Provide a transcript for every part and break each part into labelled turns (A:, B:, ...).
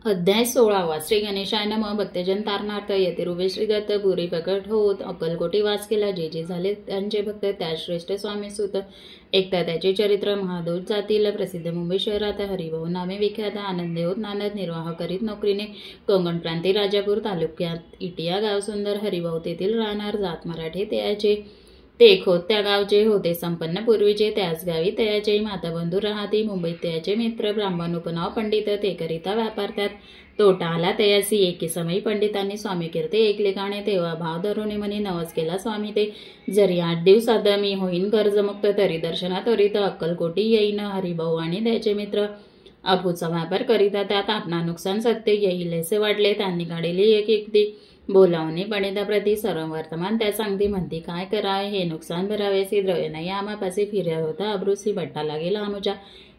A: अध्याय 16 श्री गणेशाय नमः. भक्तजन तारणार्थ येथे रुपे श्री दत्त पुरी प्रकट होत अक्कलकोटी वास केला. जे जे झाले त्यांचे भक्त त्या श्रेष्ठ स्वामी सुत. एकता त्याचे चरित्र महादूत जातील प्रसिद्ध. मुंबई शहरात हरिभाऊ नामे विख्यात. आनंदे होत नानद निर्वाह करीत नोकरीने. कोकण प्रांती राजापूर तालुक्यात इटिया गाव सुंदर. हरिभाऊ तेथील राहणार. जात मराठे त्याचे. ते खोत त्या गावचे होते संपन्न पूर्वीचे. त्याच गावी तयाचे माताबंधू राहती. मुंबईत त्याचे मित्र ब्राह्मण उपनाव पंडित. ते करिता व्यापार त्यात तोटा आला तयासी. एके समयी पंडितांनी स्वामी कीर्ती ऐकले गाणे. तेव्हा भाव धरुणी म्हणे नवस केला स्वामी ते. जरी 8 दिवसात मी होईन कर्जमुक्त. तरी दर्शना त्वरित अक्कलकोटी येईन. हरिभाऊ आणि त्याचे मित्र अफूचा व्यापार करिता त्यात आपणा नुकसान सत्य येईल असे वाटले. त्यांनी काढली एक युक्ती. बोलावणे पंडिताप्रती सर्व वर्तमान त्या सांगते. म्हणती काय करावे हे नुकसान भरावेसी. द्रव्य नाही आमापाशी फिर्या होता. अब्रुसी बट्टा लागेल आमुच्या.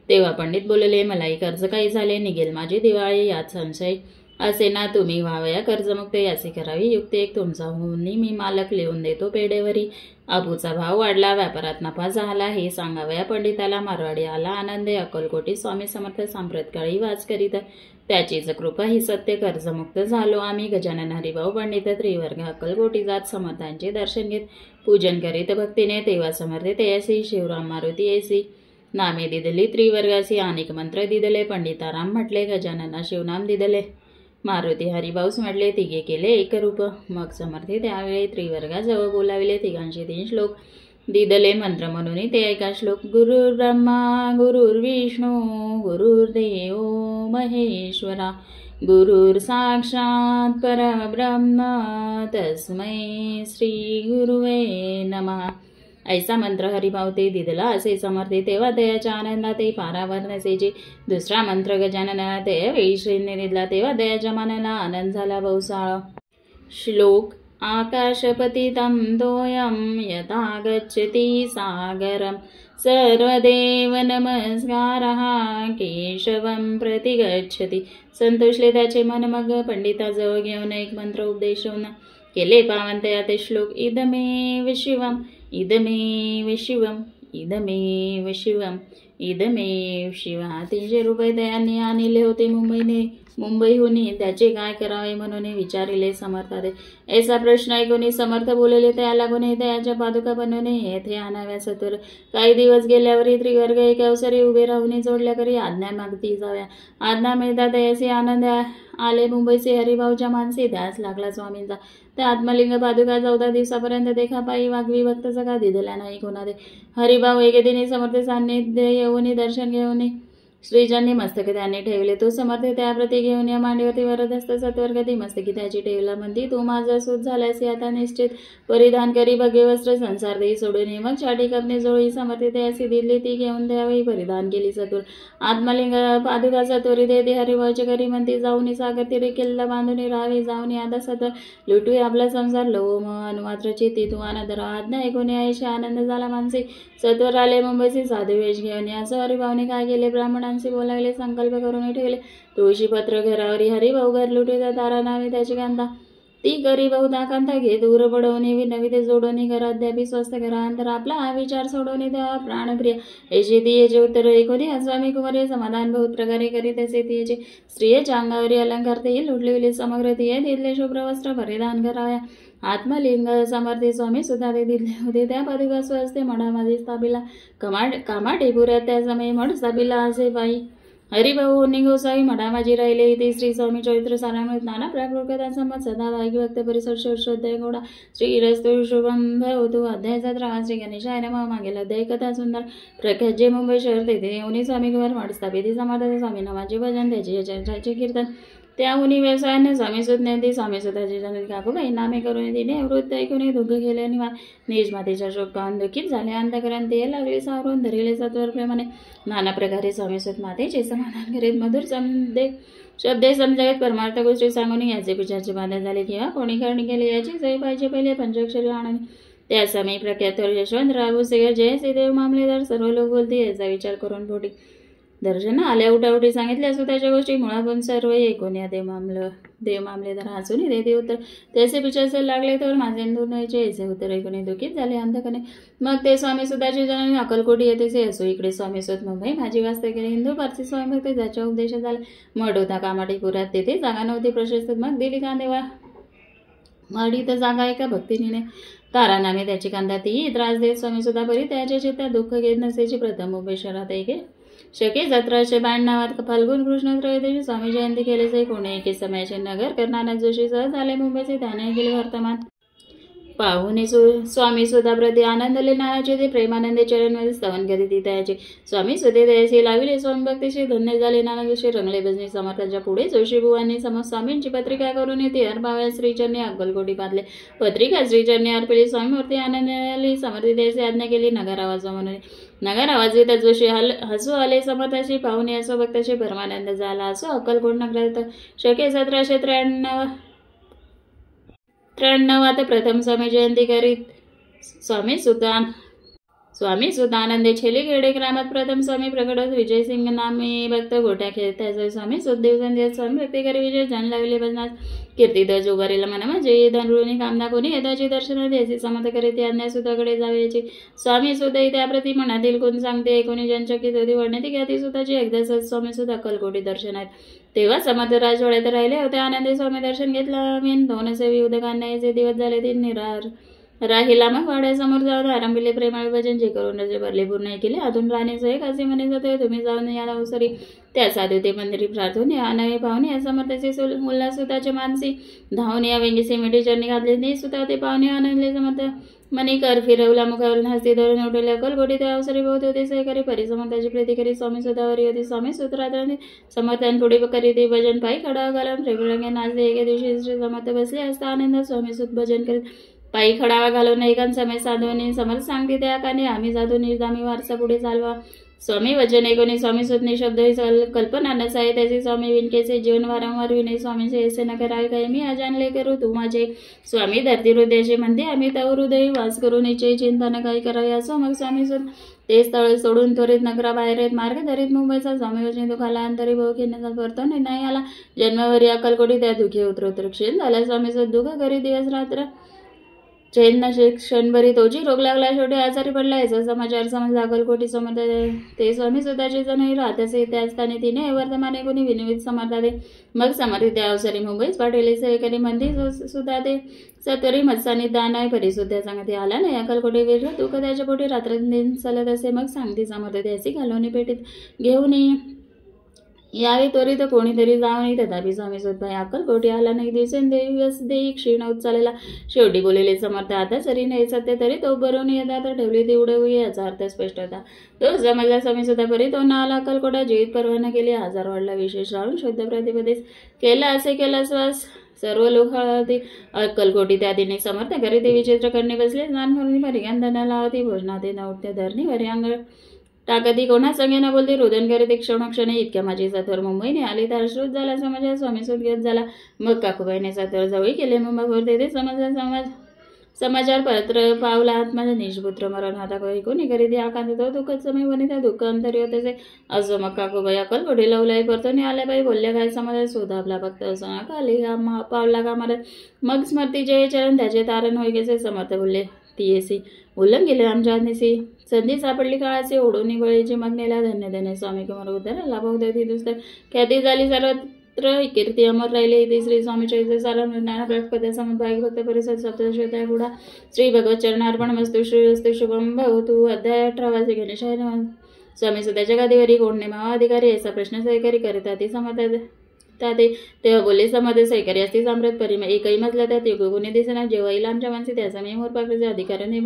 A: तेव्हा पंडित बोलले मलाही कर्ज काही झाले. निघेल माझी दिवाळी यात संशय असे ना. तुम्ही व्हावया कर्जमुक्त याची करावी युक्ती एक. तुमचा होऊन मी मालक लिहून देतो पेढेवरी. अबूचा भाव वाढला. व्यापारात नफा झाला हे सांगावया पंडिताला. मारवाडी आला आनंदे. अक्कलकोटी स्वामी समर्थ सांप्रतकाळी वाच करीत. त्याचीच कृपा ही सत्य. कर्जमुक्त झालो आम्ही. गजानन हरिभाऊ पंडित त्रिवर्ग अक्कलकोटी जात. समर्थांचे दर्शन घेत पूजन करीत भक्तीने. तेव्हा समर्थ तयासी. शिवराम मारुती येसी नामे दिदली त्रिवर्गासी. अनेक मंत्र दिदले. पंडिताराम म्हटले. गजानना शिवनाम दिदले. मारुती हरिभाऊस म्हटले. तिघे केले एक रूप. मग समर्थे त्यावेळी त्रिवर्गाजवळ बोलाविले. तिघांचे 3 श्लोक दिदले मंत्र म्हणून ते ऐका श्लोक. गुरुर् ब्रह्मा गुरुर्विष्णू गुरुर्देव महेश्वरा गुरुर् साक्षात परब्रह्म तस्मै श्री गुरुवे नमः. ऐसा मंत्र हरिभाऊ ते दिदला असे समर्थे. तेव्हा दयाच्या आनंदात ते पारावर नसेचे. दुसरा मंत्र गजाननाला त्यावेळी श्रीने दिला. तेव्हा दयाच्या मानाला आनंद झाला बहुसाळ. श्लोक. आकाशपतितं तोयं यथा गच्छति सागरं. सर्वदेव नमस्कारः केशवं प्रति गच्छति. संतोषले त्याचे मन. मग पंडिताजवळ घेऊन एक मंत्र उपदेशून केले पावन तया ते श्लोक. इदमेव शिवम इदमेव शिवम इदमेव शिवम इदमेव शिवा. 300 रुपये त्यांनी आणले होते मुंबईहून. त्याचे काय करावे म्हणून विचारिले समर्थादे. ऐसा प्रश्न ऐकून समर्थ बोलले. त्या लागून त्याच्या पादुका बनवणे येथे आणाव्या सत्वर. काही दिवस गेल्यावरही त्रिवर्ग एक अवसरी उभे राहून जोडल्या करी आज्ञा मागती जाव्या. आज्ञा मिळता तयासी आनंद आले मुंबईचे. हरिभाऊच्या मानसी ध्यास लागला स्वामींचा. त्या आत्मलिंग पादुका 14 दिवसापर्यंत देखा पायी वागवी. भक्त सका दिदल्या नाही कोणा दे. हरिभाऊ एके दिनी समर्थ सान्निध्य येऊन दर्शन घेऊन श्रीजांनी मस्तक त्यांनी ठेवले. तो समर्थ त्याप्रती घेऊन या मांडीवरती वरदस्त सत्वरगती मस्तकी त्याची ठेवला. म्हणती तू माझा सूत झाल्यास आता निश्चित परिधान करी भगवे वस्त्र. संसार देही सोडून मग छाटी कपणे जोळी. समर्थ त्यासी दिली ती घेऊन त्यावेळी परिधान केली सत्वर. आत्मलिंग पादुका सत्वरी देते हरिभाऊच्या घरी. म्हणती जाऊन सागर तिरे किल्ला बांधून राहावी. जाऊन आता सत्वर लुटूया आपला संसार. लो अनुमात्र चित्ती तू आनंद राहा. आज्ञा ऐकून यायशी आनंद झाला मानसी. सत्वर आले मुंबईचे साधू वेश घेऊन. याचं हरिभाऊने काय केले ब्राह्मणांचे बोलावले. संकल्प करून ठेवले. तुळशी पत्र घरावरी. हरिभाऊ घर लुटीचा तारा नावे त्याची कांता. ती करी बहुधा कांता घे दूर पडवणे. विनवी ते जोडवणे घराद्यापी स्वस्त घरांतर. आपला हा विचार सोडवणे तेव्हा प्राणप्रिय ऐशी तियेचे उत्तर ऐकून स्वामी कुमारी समाधान बहुत प्रकारे करीत असे. तियेचे स्त्रियेच्या अंगावरी अलंकार ते लुटलेले समग्र तिये तिथले शुभ्र वस्त्र परिधान कराव्या. आत्मलिंग समर्थे स्वामी सुद्धा ते दिले होते. त्या पादुका स्वस्ते मठामध्ये स्थापिला. कामाटेपुऱ्यात त्या समय मठ स्थापिला असे पायी. हरिभाऊ गोसावी मठामाजी राहिले. इथे श्री स्वामी चरित्र सारामृत नाना प्राकृत संमत सदा भाग्यभक्त परिसर श्रोध्याय गोडा. श्रीरस्तु शुभम भवतु. अध्याय 17 श्री गणेशाय नमः. मागील अध्याय कथा सुंदर प्रख्यात. जे मुंबई शहर तेथे येऊन स्वामी कुमार मठ स्थापित. समर्थाचे स्वामी नामाचे भजन त्याचे चर्चाचे कीर्तन. त्याहून व्यवसायाने स्वामी सुत नेते. स्वामी सुताचे जनक काकूबाई नामे करून तिने वृत्त ऐकून दुःख गेले. निज मातेच्या शोक पाहून दुःखित झाले. अंतकरण ते लागले सावरून धरिले सत्वर प्रेमाने. नाना प्रकारे स्वामी सुत मातेचे समाधान करीत मधुर शब्दे समजावेत परमार्थ गोष्टी सांगून याचे विचारचे बांधे झाले. किंवा कोणी करणी केले याची जय पाहिजे पहिले पंचाक्षरी आणाने. त्या समय प्रख्यात यशवंतराव भुसेकर जय श्रीदेव मामलेदार सर्व लोक बोलते याचा विचार करून पोटी दर्शन आल्या उठाउठी सांगितल्या सुताच्या गोष्टी मुळापण सर्व ऐकून या देव मामलेदार हसून देते उत्तर त्याचे विचार लागले तर माझे दुर्नयचे याचे उत्तर ऐकून दुःखित झाले अंधकने. मग ते स्वामी सुताचे जण अक्कलकोटी येतेचे असो. इकडे स्वामी सुत मुंबई माझी वास्तव केली. हिंदू पारसी स्वामी भक्त ज्याच्या उपदेश झाला. मठ होता कामाटीपुरात, तेथे जागा नव्हती प्रशस्त. मग दिली कांदेवा मडी तर जागा एका भक्तिनीने तारानामे त्याची कांदा ती त्रास देत स्वामी सुद्धा बरी त्याच्या चित्तात दुःख घेत नसायची. प्रथम मुंबई शहरात एके शके 1782 नावात फाल्गुन कृष्ण त्रयोदशी स्वामी जयंती केले. कोणी एके समयाचे नगर करणारा जोशी सहज आले मुंबईचे. त्याने गेले वर्तमान पाहुणे स्वामी सुधा प्रति आनंदले नानाचे ते प्रेमानंदे चरणमध्ये स्तवन करीत त्याचे स्वामी सुधे दयासी लाविले. स्वामी भक्तीशी धन्य झाले. नाना जोशी रंगले भजनी समर्थांच्या पुढे जोशी बुवांनी स्वामींची पत्रिका करून येते हरभाव्या श्रीचरणी अक्कलकोटी बांधले. पत्रिका श्रीचरणी अर्पिली. स्वामीमूर्ती आनंदाली समर्थी द्यायची आज्ञा केली. नगर आवाज म्हणून नगर आवाज येतात जोशी हसू आले. समर्थाशी पाहुणे असो भक्ताशी परमानंद झाला असो. अक्कलकोट नगरात शके 1793 प्रथम स्वामी जयंती करीत स्वामी सुत आनंदे छेली खेडे ग्रामात प्रथम स्वामी प्रकट होत. विजयसिंग नामे भक्त गोट्या खेळताय. स्वामी सुत दिवसेंदिवस स्वामी भक्ती करी विजय जन लागले भजनास कीर्ती द जोगारीला म्हणा जय धनरुणी कामना कोणी यदाची दर्शन द्यायची समत करीत अन्या सुताकडे जावयाची. स्वामी सुत त्याप्रती मनातील कोण सांगते कोणी जनचकित होती वडणे ती ख्याती सुताची. एकदा सहज स्वामी सुत अक्कलकोटी दर्शन आहेत. तेव्हा समर्थ राजवाड्यात राहिले होते. आनंदी स्वामी दर्शन घेतला. मीन दोन सेवी उदकांना याचे दिवस झाले. ते निरार राहिला. मग वाड्यासमोर जाऊन आरंभिले प्रेमाळ भजन जे करून रजे भरले पूर्ण केले. अजून राहण्याचं एक असे म्हणे जाते तुम्ही जाऊन या अवसरी त्या साधू ते मंदिरी प्रार्थून या नवे पाहुणे या समर्थाचे उल्हास सुताचे मानसी धावून या वेंगीचे मिठी चरणी घातले. नाही सुता ते पाहुणे आनंदले. समर्थ मनी कर फिरवला मुखावरून हस्ती धरून उठवले. अक्कलकोटी त्या अवसरी बहुत होते. सहकारी परिसमर्थाची प्रीती करी स्वामी सुतावरी होती. स्वामी सुत्रात्राने समर्थान पुढे करीत भजन पायी खडा घालून प्रेमरंगे नाचले. एके दिवशी श्री समर्थ बसले असता आनंद स्वामी सुत भजन करीत पायी खडावा घालून एकान समय साधूने समर्थ सांगते त्या काने आम्ही जातो निर्धामी वारसा पुढे चालवा. स्वामी वचन ऐकून स्वामी सुत निशब्द कल्पना नसाय त्याचे. स्वामी विणकेचे जीवन वारंवार विनय स्वामीचे ऐसे न करावे काही मी अजानले करू तू माझे. स्वामी धरती हृदयाचे म्हणते आम्ही तव हृदय वास करून इच्छे चिंता न काही करावे असो. मग स्वामी सुत ते स्थळ सोडून त्वरित नगराबाहेर येत मार्ग धरीत मुंबईचा. स्वामी वचने दुखाला अंतरी भाऊ खिन्नचा परतो नाही आला. जन्मावरी अक्कलकोटी त्या दुखी उतरवतर क्षीण झाला. स्वामी सुत दुःख करी दिवस रात्र चैन क्षणभरी तोची रोग लागला. शेवटी आजारी पडला. याचा समाचार समजला अक्कलकोटी समर्थ ते स्वामी सुताचे जणही राहतसे. त्याच स्थानी तिने वर्तमाने कोणी विनिवित समर्था दे. मग समर्थ त्या अवसरी मुंबईच पाठवले. सहकारी मंदिर सुद्धा ते सत्वरी मत्सानी दान आहे परिसुद्धा सांगते आला नाही. अक्कलकोटी वेळ दुःख त्याच्या पोटी रात्र दिन चालत असे. मग सांगते समर्थ त्याची घालवणी पेटीत घेऊन यावे त्वरित कोणीतरी जाऊन. तथापि स्वामी सुतभाई अक्कलकोटी आला नाही. दिवसेंदिवस देई क्षीण होत चालला. शेवटी बोललेले समर्थ आता सरी नाही सत्य तरी तो बरोबर यदा तर ठेवली ती उडवू याचा अर्थ स्पष्ट होता. तो समजला स्वामी सुद्धा परी तो ना आला. अक्कलकोटा जीवित परवाना केली. आजार वाढला. विशेष राहून शुद्ध प्रतिपदेश केला असे केला श्वास सर्व लोक हळती. अक्कलकोटी त्या दिने समर्थ घरी ते विचित्र करणे बसले. स्नान करून परिगंधना लावती. भोजनाते न उठत्या धरणी वरी अंग टाकती. कोणा संगे न बोलते. रुदन करीत क्षणोक्षणे. इतक्या माझी सत्वर मुंबईने आली तर श्रुत झाला. समाजा स्वामी सुत घेत झाला. मग काकूबाईने सत्वर जवळ केले. मुंबईवर तेथे समाचार पत्र पावला. आत्माचा निजपुत्र मरण होता. कोणी करीत आकांत तो दुःखद समय वनिता दुःख अंतरी होते असो. मग काकूबाई अक्कलकोटी लवलाय परतोनी आल्याबाई बोलल्या काय समाजात शोधा आपला भक्त असो खाली पावला का मारत. मग स्मृती जय चरण त्याचे तारण होई गेसे. समर्थ बोलले ती उल्लंघन केले आमच्या आज्ञेसी. संधी सापडली काळाची ओढून बळीची मग नेला. धन्य धन्य स्वामी कुमार उद्धार लाभ होते. दुसरं ख्याती झाली सर्वत्र कीर्ती अमर राहिली. तिसरी स्वामी चरित्र सारा ज्ञान बृहस्पती समभाग भक्त परिषद सप्तशोत्या गुढा श्री भगवत चरणार्पण वस्तू श्री वस्तू शुभम भवतु. अध्याय 18 गणेशाय स्वामी सुद्धाच्या गादीवरी कोण नेमावा अधिकारी असा प्रश्न सहकारी करीता ती समर्थ तेव्हा बोलले समर्थ सहकारी असती साम्राट परिमा एकही मजला त्यात योग गुन्हे दिसेना. जेव्हा येईल आमच्या माणसे त्याचा मी मोरपाखराचे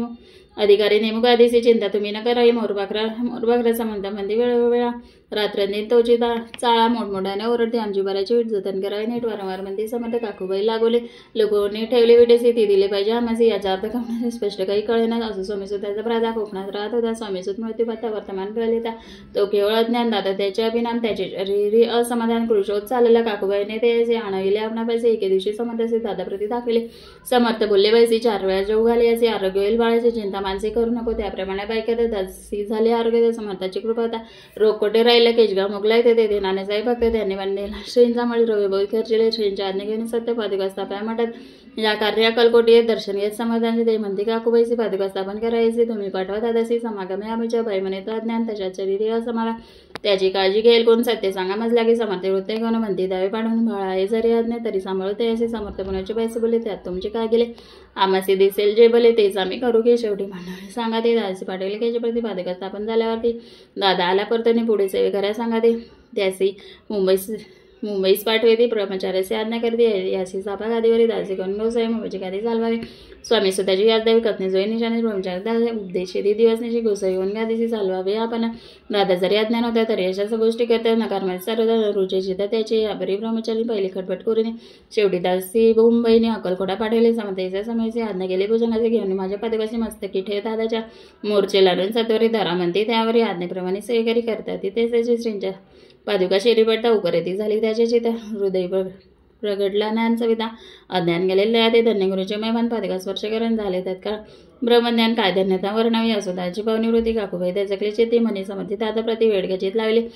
A: अधिकारी नेमू आधीची चिंता तुम्ही न करावी. मोरपाखराचा म्हणता मंदी वेळोवेळा रात्रंदिन तोची चाळा मोठमोठ्याने ओरडते. आमची बऱ्याची वीट जतन करावे नीट वारंवार म्हणते. समर्थ काकूबाई लागवले लोकांनी ठेवले विटेसी ती दिले पाहिजे आम्हासी. याचा अर्थ कळण्याचे स्पष्ट काही कळेना. असो स्वामीसूत त्याचा प्राधा कोकणात राहत होता. स्वामीसूत मृत्यूपत्ता वर्तमान कळलेता. तो केवळ अज्ञान दादा त्याचे अभिनाम त्याचे शरीरी असमाधान कृषोत चालला. काकूबाईने ते आणविले आपणापासे. एके दिवशी समर्थ असे दादाप्रती दाखविले. समर्थ बोलले बाईसी 4 वेळा जेव घाले असे आरोग्य होईल बाळाची चिंता मानसिक करू नको. त्याप्रमाणे बायका दासी झाली आरोग्य समर्थाची कृपा होता. रोग कोठे राहिलं केजगाव मोगला येते तेथे नाणेसाहेब भक्त त्यांनी बांधलेला श्रींचा मळ रवी बोल खर्चले श्रींच्या आज्ञा घेऊन सत्य पादुका स्थापना म्हणतात. या कार्य अक्कलकोटी दर्शन घेत समर्थांचे ते म्हणते काकूबाईची पादुका स्थापन करायची. तुम्ही पाठवा दादासी समागमे आमच्या बाई म्हणे तो अज्ञान तशात शरीर असमाला त्याची काळजी घेईल कोण सत्य सांगा मज लागे समर्थ वृत्ते कोण म्हणते दावे पाडून भाळा आहे जरी आज्ञा तरी सांभाळते असे समर्थपणाचे पैसे बोले त्यात तुमचे काय गेले आम्हासी दिसेल जे बोले तेच आम्ही करू की शेवटी म्हणा सांगा ते दादासी पाठवले की प्रति पादुका स्थापन झाल्यावरती दादा आला परतने पुढे सेवे करा सांगा ते त्यासी मुंबईस पाठवे ती ब्रह्मचार्याची आज्ञा करते याची सापा गादीवरी दासी करून व्यवसाय मुंबईची गादी चालवावी. स्वामी स्वतःची याद द्यावी कथने जोई निशाने ब्रह्मचार्य उद्देशी दिवस निशी गोसाई होऊन गादीची चालवावी. आपण दादा जरी अज्ञान होत्या तरी अशाच गोष्टी करतात नकारमध्ये सर्व रुचेची तर त्याची याबरी ब्रह्मचारी पहिली खटपट करून शेवटी दासी मुंबईने अक्कलकोटा पाठवले. समतेच्या समयची आज्ञा गेली भुजंगाचे घेऊन माझ्या पादुकाची मस्तकी ठेव दादाच्या मोर्चे लाडून सत्वरी धारा म्हणते त्यावर आज्ञेप्रमाणे सेवेकरी करतात. तिथे त्याची श्रींच्या पादुका शेरी पडता उकरेती झाली त्याचे चित हृदय प्रगडला ज्ञान सविता अज्ञान गेलेले ते धन्य गुरुचे मैमान पादुका स्पर्शकरण झाले. तत्काळ ब्रह्मज्ञान काय धन्यता वर्णावी असो दाची पावनिवृत्ती काकूबाई त्याचकलीचे ती म्हणे समर्थित आता प्रति वेडगचित लावली.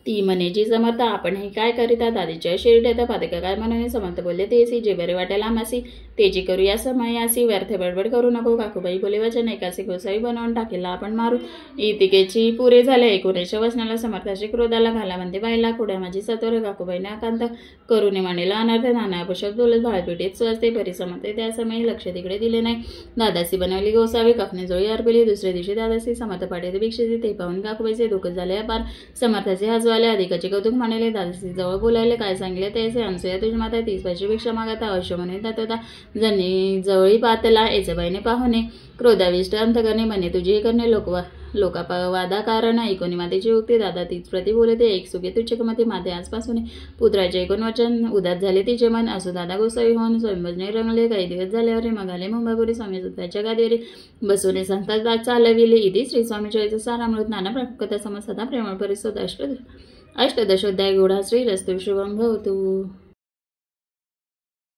A: ती म्हणे जी समर्थ आपण हे काय करीता दादीच्या शिर ठेता पादुका काय म्हणून समर्थ बोलले तेसी जे बरे वाटेल आम्हासी तेची करू या समयासी व्यर्थ बडबड करू नको. काकूबाई बोले वचन एकासी गोसाई बनवून टाकेला आपण मारू इतिकेची पुरे झाले. 19 वचनाला समर्थाशी क्रोधाला घाला म्हणते बाईला पुढे माझी सत्वर काकूबाईने आकांत करून म्हणेला अनर्थ नाना अपशब्द बोलत भाळपिटीत स्वस्ते परिसमर्थ त्या समयी लक्ष तिकडे दिले नाही. दादासी बनवली गोसावी कफने जोळी अर्पिली. दुसऱ्या दिवशी दादासी समर्थ पाठीत भिक्षेची ते पाहून काकूबाईचे दुःख झाले अपार. समर्थाचे हसवाले अधिकाचे कौतुक मानले. दादासी जवळ बोलायले काय सांगले त्याचे अनसूया तुझी माता 30 पैसे भिक्षा मागता अवश्य म्हणून जात होता. जणी जवळी पातला एजबाईने पाहुणे क्रोधाविष्ट अंतकरणे म्हणे तुझी करणे लोकावादा कारण ऐकोनी मातेची उक्ती दादा तीच प्रति बोलते एक सुखे तुच्छ मते माते आजपासून पुत्राचे ऐकून वचन उदात झाले तिचे मन असो दादा गोसावी होऊन स्वयंभजने रंगले. काही दिवस झाल्यावर मग आले मुंबईपुरी स्वामी सुताच्या गादीवर बसून संतास चालविले. इथे श्री स्वामी चरित्र सारामृत नाना कथा समज सदा प्रेमळ परिसोद अष्टदशोध्याय गूढा श्री रस्तु शुभम भवतु.